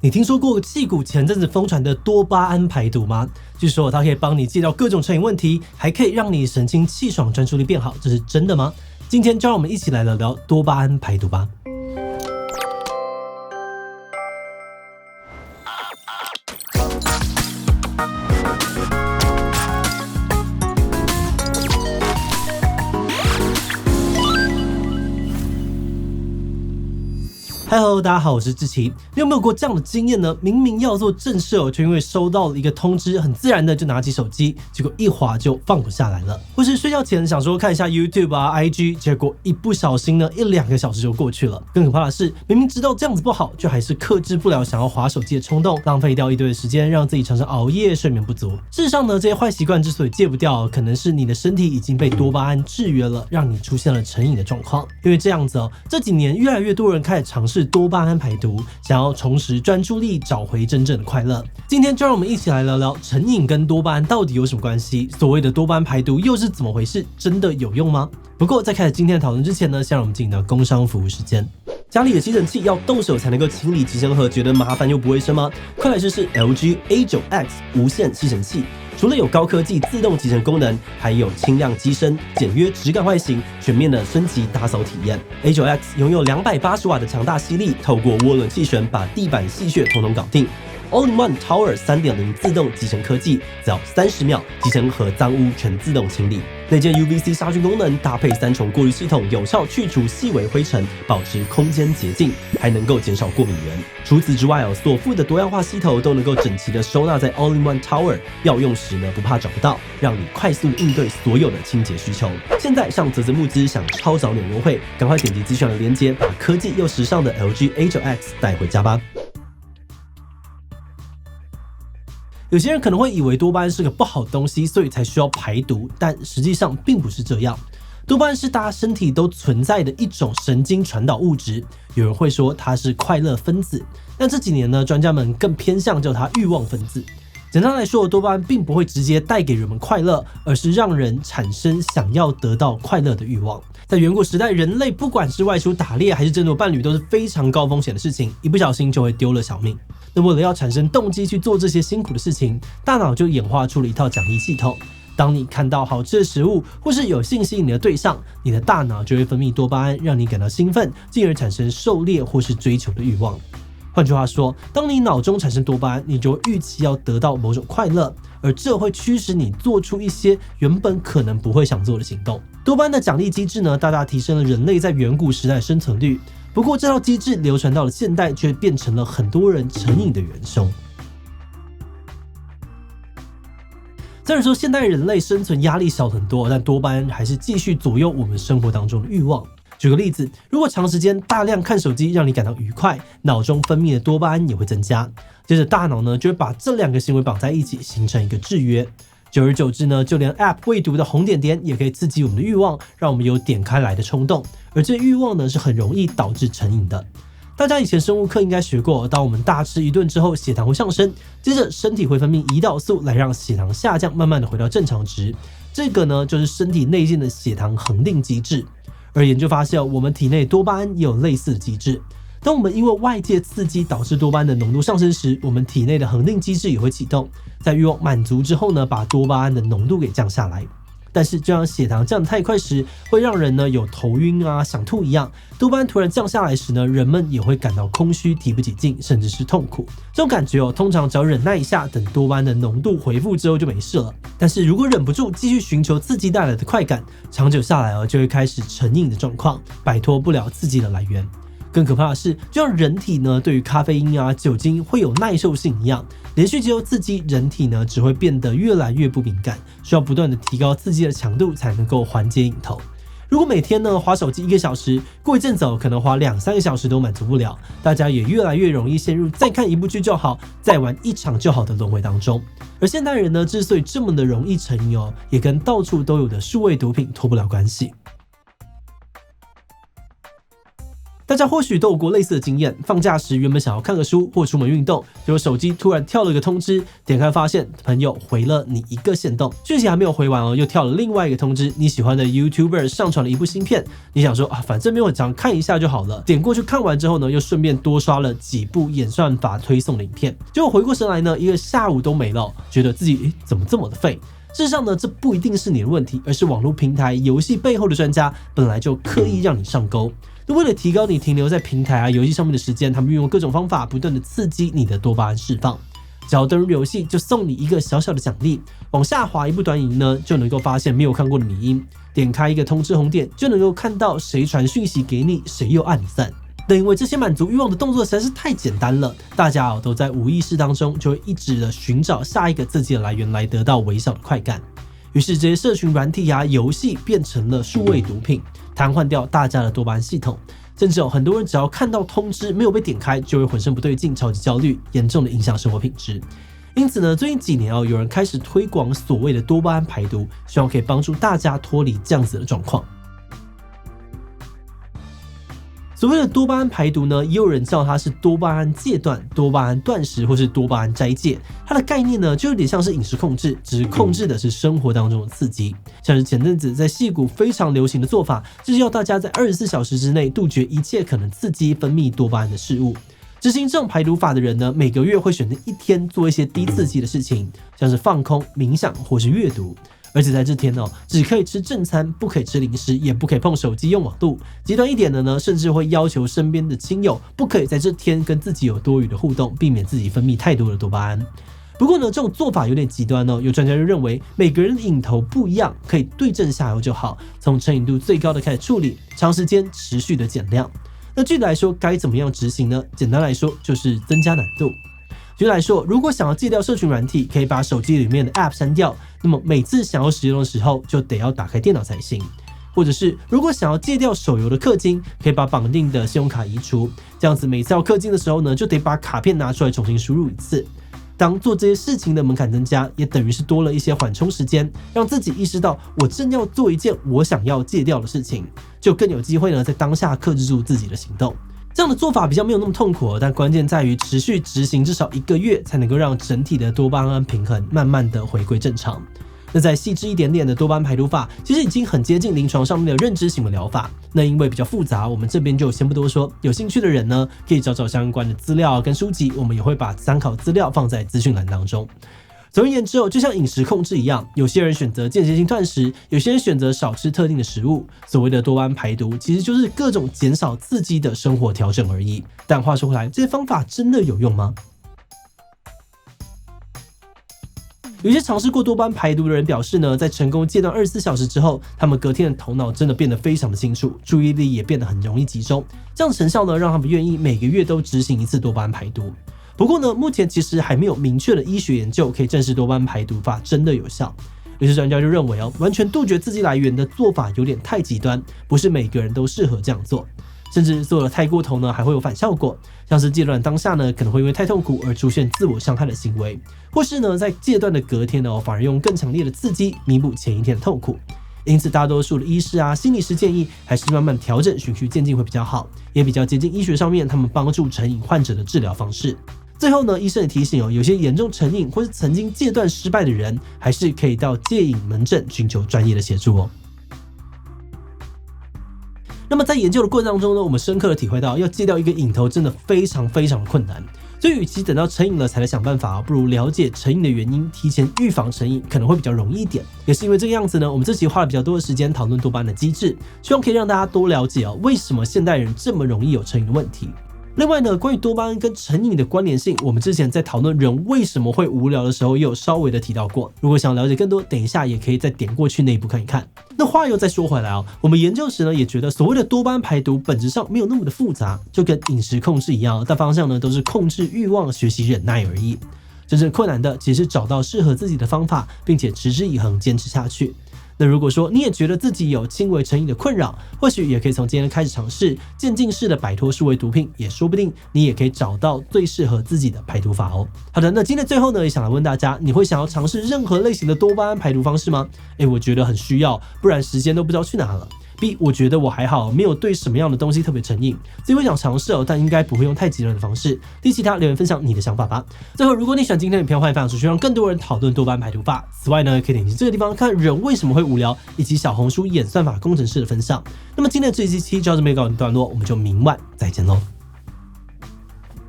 你听说过矽谷前阵子疯传的多巴胺排毒吗？据说它可以帮你戒掉各种成瘾问题，还可以让你神清气爽、专注力变好，这是真的吗？今天就让我们一起来聊聊多巴胺排毒吧。Hello， 大家好，我是志奇。你有没有过这样的经验呢？明明要做正事却因为收到了一个通知，很自然的就拿起手机，结果一滑就放不下来了。或是睡觉前想说看一下 YouTube 啊、IG， 结果一不小心呢，1-2个小时就过去了。更可怕的是，明明知道这样子不好，却还是克制不了想要滑手机的冲动，浪费掉一堆的时间，让自己常常熬夜、睡眠不足。事实上呢，这些坏习惯之所以戒不掉，可能是你的身体已经被多巴胺制约了，让你出现了成瘾的状况。因为这样子这几年越来越多人开始尝试多巴胺排毒，想要重拾专注力，找回真正的快乐。今天就让我们一起来聊聊成瘾跟多巴胺到底有什么关系？所谓的多巴胺排毒又是怎么回事？真的有用吗？不过在开始今天的讨论之前呢，先让我们进到工商服务时间。家里的吸尘器要动手才能够清理集尘盒，觉得麻烦又不卫生吗？快来试试 LG A9X 无线吸尘器。除了有高科技自动集尘功能，还有轻量机身、简约质感外形，全面的升级打扫体验。A9X 拥有280瓦的强大吸力，透过涡轮气旋把地板细屑统统搞定。All-in-One Tower 3.0 自动集尘科技，只要30秒，集尘盒脏污全自动清理。内建 UVC 杀菌功能，搭配3重过滤系统，有效去除细微灰尘，保持空间洁净，还能够减少过敏源。除此之外所附的多样化吸头都能够整齐的收纳在 All-in-One Tower， 要用时呢不怕找不到，让你快速应对所有的清洁需求。现在上嘖募资享超早鸟优惠，赶快点击资讯的链接，把科技又时尚的 LG A9X 带回家吧。有些人可能会以为多巴胺是个不好的东西，所以才需要排毒，但实际上并不是这样。多巴胺是大家身体都存在的一种神经传导物质，有人会说它是快乐分子，但这几年呢，专家们更偏向叫它欲望分子。简单来说，多巴胺并不会直接带给人们快乐，而是让人产生想要得到快乐的欲望。在远古时代，人类不管是外出打猎还是争夺伴侣，都是非常高风险的事情，一不小心就会丢了小命。那为了要产生动机去做这些辛苦的事情，大脑就演化出了一套奖励系统。当你看到好吃的食物，或是有性吸引你的对象，你的大脑就会分泌多巴胺，让你感到兴奋，进而产生狩猎或是追求的欲望。换句话说，当你脑中产生多巴胺，你就会预期要得到某种快乐，而这会驱使你做出一些原本可能不会想做的行动。多巴胺的奖励机制呢，大大提升了人类在远古时代的生存率。不过这套机制流传到了现代，却变成了很多人成瘾的元凶。虽然说现代人类生存压力小很多，但多巴胺还是继续左右我们生活当中的欲望。举个例子，如果长时间大量看手机让你感到愉快，脑中分泌的多巴胺也会增加，接着大脑呢就会把这2个行为绑在一起，形成一个制约。久而久之呢，就连 App 未读的红点点也可以刺激我们的欲望，让我们有点开来的冲动，而这欲望呢是很容易导致成瘾的。大家以前生物课应该学过，当我们大吃一顿之后，血糖会上升，接着身体会分泌胰岛素来让血糖下降，慢慢的回到正常值。这个呢就是身体内建的血糖恒定机制。而研究发现，我们体内多巴胺也有类似的机制。当我们因为外界刺激导致多巴胺的浓度上升时，我们体内的恒定机制也会启动，在欲望满足之后呢，把多巴胺的浓度给降下来。但是就像血糖降得太快时，会让人呢有头晕啊、想吐一样，多巴胺突然降下来时呢，人们也会感到空虚、提不起劲，甚至是痛苦。这种感觉通常只要忍耐一下，等多巴胺的浓度恢复之后就没事了。但是如果忍不住继续寻求刺激带来的快感，长久下来就会开始成瘾的状况，摆脱不了刺激的来源。更可怕的是，就像人体呢对于咖啡因啊、酒精会有耐受性一样，连续接受刺激，人体呢只会变得越来越不敏感，需要不断的提高刺激的强度才能够缓解瘾头。如果每天呢滑手机1个小时，过一阵子可能滑2-3个小时都满足不了，大家也越来越容易陷入再看一部剧就好，再玩一场就好的轮回当中。而现代人呢之所以这么的容易成瘾也跟到处都有的数位毒品脱不了关系。大家或许都有过类似的经验，放假时原本想要看个书或出门运动，结果手机突然跳了个通知，点开发现朋友回了你一个限动，讯息还没有回完又跳了另外一个通知，你喜欢的 YouTuber 上传了一部新片，你想说反正没有很长，看一下就好了，点过去看完之后呢，又顺便多刷了几部演算法推送的影片，结果回过神来呢，一个下午都没了，觉得自己怎么这么的废。事实上呢，这不一定是你的问题，而是网络平台游戏背后的专家本来就刻意让你上钩。那为了提高你停留在平台游戏上面的时间，他们运用各种方法不断的刺激你的多巴胺释放。只要登入游戏，就送你一个小小的奖励，往下滑一部短影呢，就能够发现没有看过的迷因，点开一个通知红点，就能够看到谁传讯息给你，谁又按你赞。但因为这些满足欲望的动作实在是太简单了，大家都在无意识当中就会一直的寻找下一个刺激的来源来得到微小的快感。于是这些社群软体游戏变成了数位毒品，瘫痪掉大家的多巴胺系统。甚至很多人只要看到通知没有被点开，就会浑身不对劲，超级焦虑，严重的影响生活品质。因此呢，最近几年有人开始推广所谓的多巴胺排毒，希望可以帮助大家脱离这样子的状况。所谓的多巴胺排毒呢，也有人叫它是多巴胺戒断、多巴胺断食或是多巴胺斋戒。它的概念呢，就有点像是饮食控制，只是控制的是生活当中的刺激。像是前阵子在矽谷非常流行的做法，就是要大家在24小时之内杜绝一切可能刺激分泌多巴胺的事物。执行这种排毒法的人呢，每个月会选择一天做一些低刺激的事情，像是放空、冥想或是阅读。而且在这天只可以吃正餐，不可以吃零食，也不可以碰手机用网络。极端一点的呢，甚至会要求身边的亲友不可以在这天跟自己有多余的互动，避免自己分泌太多的多巴胺。不过呢，这种做法有点极端有专家就认为每个人的瘾头不一样，可以对症下药就好，从成瘾度最高的开始处理，长时间持续的减量。那具体来说该怎么样执行呢？简单来说就是增加难度。举例来说，如果想要戒掉社群软体，可以把手机里面的 App 删掉，那么每次想要使用的时候就得要打开电脑才行。或者是如果想要戒掉手游的氪金，可以把绑定的信用卡移除，这样子每次要氪金的时候呢，就得把卡片拿出来重新输入一次。当做这些事情的门槛增加，也等于是多了一些缓冲时间，让自己意识到我正要做一件我想要戒掉的事情，就更有机会呢在当下克制住自己的行动。这样的做法比较没有那么痛苦，但关键在于持续执行至少1个月，才能够让整体的多巴胺平衡慢慢的回归正常。那再细致一点点的多巴胺排毒法，其实已经很接近临床上面的认知行为疗法。那因为比较复杂，我们这边就先不多说。有兴趣的人呢，可以找找相关的资料跟书籍，我们也会把参考资料放在资讯栏当中。总而言之就像饮食控制一样，有些人选择间歇性断食，有些人选择少吃特定的食物。所谓的多巴胺排毒，其实就是各种减少刺激的生活调整而已。但话说回来，这些方法真的有用吗？有些尝试过多巴胺排毒的人表示呢，在成功戒断24小时之后，他们隔天的头脑真的变得非常的清楚，注意力也变得很容易集中。这样的成效呢，让他们愿意每个月都执行一次多巴胺排毒。不过呢，目前其实还没有明确的医学研究可以证实多巴胺排毒法真的有效。有些专家就认为完全杜绝刺激来源的做法有点太极端，不是每个人都适合这样做。甚至做了太过头呢，还会有反效果，像是戒断当下呢，可能会因为太痛苦而出现自我伤害的行为，或是呢，在戒断的隔天呢，反而用更强烈的刺激弥补前一天的痛苦。因此，大多数的医师心理师建议还是慢慢调整，循序渐进会比较好，也比较接近医学上面他们帮助成瘾患者的治疗方式。最后呢，医生也提醒有些严重成瘾或是曾经戒断失败的人，还是可以到戒瘾门诊寻求专业的协助。那么在研究的过程当中呢，我们深刻的体会到，要戒掉一个瘾头真的非常非常的困难。所以与其等到成瘾了才来想办法，不如了解成瘾的原因，提前预防成瘾可能会比较容易一点。也是因为这个样子呢，我们这期花了比较多的时间讨论多巴胺的机制，希望可以让大家多了解为什么现代人这么容易有成瘾的问题。另外呢，关于多巴胺跟成瘾的关联性，我们之前在讨论人为什么会无聊的时候，也有稍微的提到过。如果想了解更多，等一下也可以再点过去那一部看一看。那话又再说回来我们研究时呢，也觉得所谓的多巴胺排毒本质上没有那么的复杂，就跟饮食控制一样，大方向呢都是控制欲望、学习忍耐而已。真正困难的其实是找到适合自己的方法，并且持之以恒坚持下去。那如果说你也觉得自己有轻微成瘾的困扰，或许也可以从今天开始尝试渐进式的摆脱数位毒品，也说不定你也可以找到最适合自己的排毒法哦。好的，那今天最后呢，也想来问大家，你会想要尝试任何类型的多巴胺排毒方式吗？我觉得很需要，不然时间都不知道去哪了。B 我觉得我还好，没有对什么样的东西特别成瘾，所以我想尝试但应该不会用太极端的方式。第其他留言分享你的想法吧。最后，如果你喜欢今天的影片，欢迎分享出去，让更多人讨论多巴胺排毒法。此外呢，可以点击这个地方看人为什么会无聊，以及小红书演算法工程师的分享。那么今天的这一期就到这边告一段落，我们就明晚再见喽。